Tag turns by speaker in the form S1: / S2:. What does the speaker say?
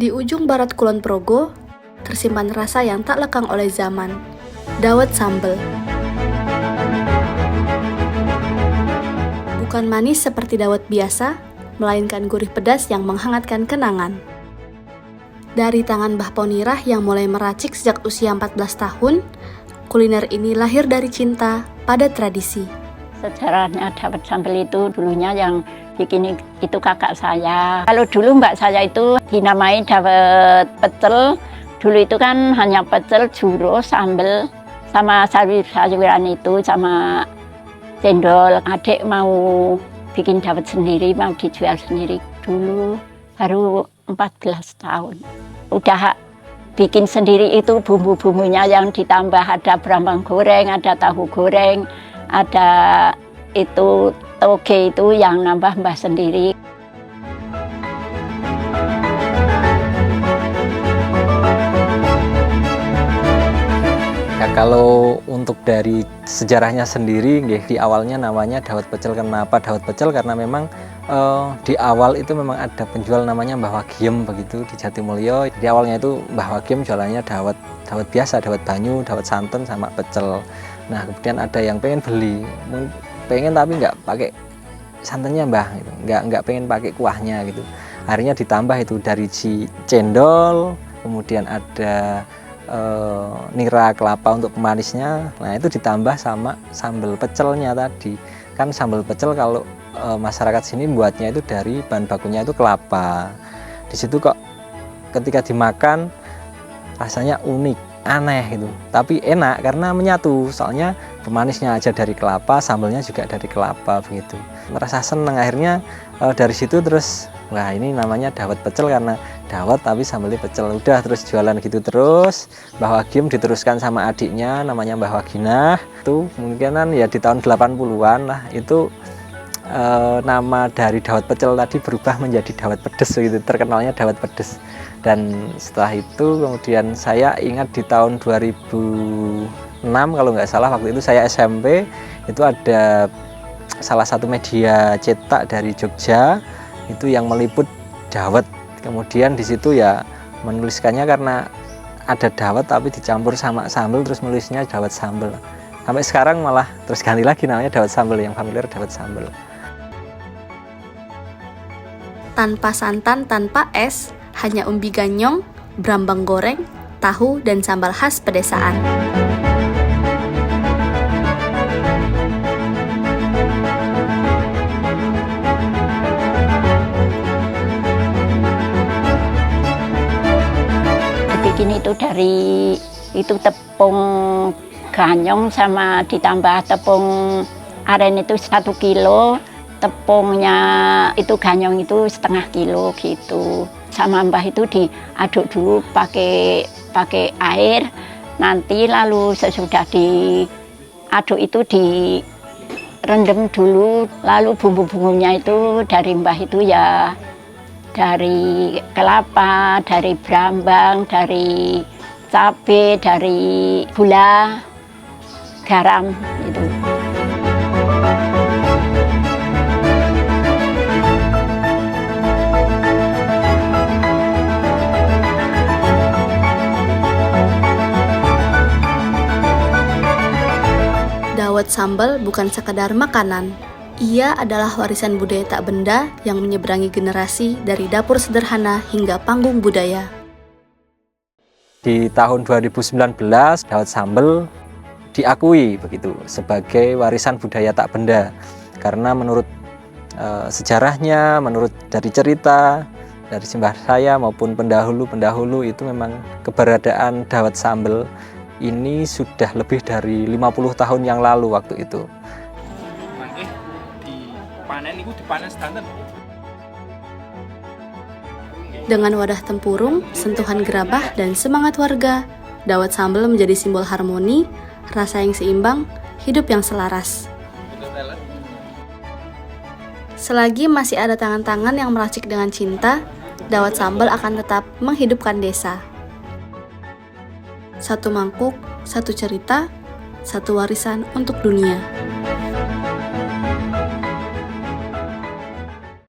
S1: Di ujung barat Kulon Progo, tersimpan rasa yang tak lekang oleh zaman, dawet sambal. Bukan manis seperti dawet biasa, melainkan gurih pedas yang menghangatkan kenangan. Dari tangan Mbah Ponirah yang mulai meracik sejak usia 14 tahun, kuliner ini lahir dari cinta pada tradisi.
S2: Sejarahnya dawet sambal itu dulunya yang bikin itu kakak saya. Kalau dulu mbak saya itu dinamai dawet pecel. Dulu itu kan hanya pecel, juro, sambal, sama sayur-sayuran itu, sama cendol. Adik mau bikin dawet sendiri, mau dijual sendiri. Dulu baru 14 tahun. Udah bikin sendiri itu bumbu-bumbunya yang ditambah, ada brambang goreng, ada tahu goreng, ada itu toge itu yang nambah mbah sendiri.
S3: Ya, kalau untuk dari sejarahnya sendiri, di awalnya namanya dawet pecel. Kenapa dawet pecel? Karena memang di awal itu memang ada penjual namanya Mbah Wagiem begitu di Jatimulyo. Di awalnya itu Mbah Wagiem jualannya dawet biasa, dawet banyu, dawet santan sama pecel. Nah kemudian ada yang pengen beli, pengen tapi nggak pakai santannya mbah, gitu. nggak pengen pakai kuahnya gitu. Akhirnya ditambah itu dari cendol, kemudian ada nira kelapa untuk pemanisnya. Nah itu ditambah sama sambal pecelnya tadi. Kan sambal pecel kalau masyarakat sini buatnya itu dari bahan bakunya itu kelapa. Di situ kok ketika dimakan rasanya unik, aneh gitu, tapi enak karena menyatu, soalnya pemanisnya aja dari kelapa, sambalnya juga dari kelapa begitu. Merasa seneng, akhirnya dari situ terus wah ini namanya dawet pecel karena dawet tapi sambalnya pecel. Udah terus jualan gitu terus. Mbah Wagiem diteruskan sama adiknya namanya Mbah Waginah. Itu kemungkinan ya di tahun 80-an lah itu nama dari dawet pecel tadi berubah menjadi dawet pedes gitu, terkenalnya dawet pedes. Dan setelah itu kemudian saya ingat di tahun 2006 kalau nggak salah, waktu itu saya SMP, itu ada salah satu media cetak dari Jogja itu yang meliput dawet. Kemudian di situ ya menuliskannya karena ada dawet tapi dicampur sama sambal, terus menulisnya dawet sambal. Sampai sekarang malah terus ganti lagi namanya dawet sambal, yang familiar dawet sambal.
S1: Tanpa santan, tanpa es, hanya umbi ganyong, brambang goreng, tahu, dan sambal khas pedesaan.
S2: Bikin itu dari itu tepung ganyong sama ditambah tepung aren itu 1 kilo, tepungnya itu ganyong itu setengah kilo gitu. Sama mbah itu diaduk dulu pakai air, nanti lalu sesudah diaduk itu direndam dulu, lalu bumbu-bumbunya itu dari mbah itu ya dari kelapa, dari brambang, dari cabai, dari gula, garam itu.
S1: Dawet sambal bukan sekedar makanan. Ia adalah warisan budaya tak benda yang menyeberangi generasi dari dapur sederhana hingga panggung budaya.
S3: Di tahun 2019 dawet sambal diakui begitu sebagai warisan budaya tak benda karena menurut sejarahnya, menurut dari cerita dari simbah saya maupun pendahulu itu memang keberadaan dawet sambal ini sudah lebih dari 50 tahun yang lalu waktu itu.
S1: Dengan wadah tempurung, sentuhan gerabah, dan semangat warga, dawet sambal menjadi simbol harmoni, rasa yang seimbang, hidup yang selaras. Selagi masih ada tangan-tangan yang meracik dengan cinta, dawet sambal akan tetap menghidupkan desa. Satu mangkuk, satu cerita, satu warisan untuk dunia.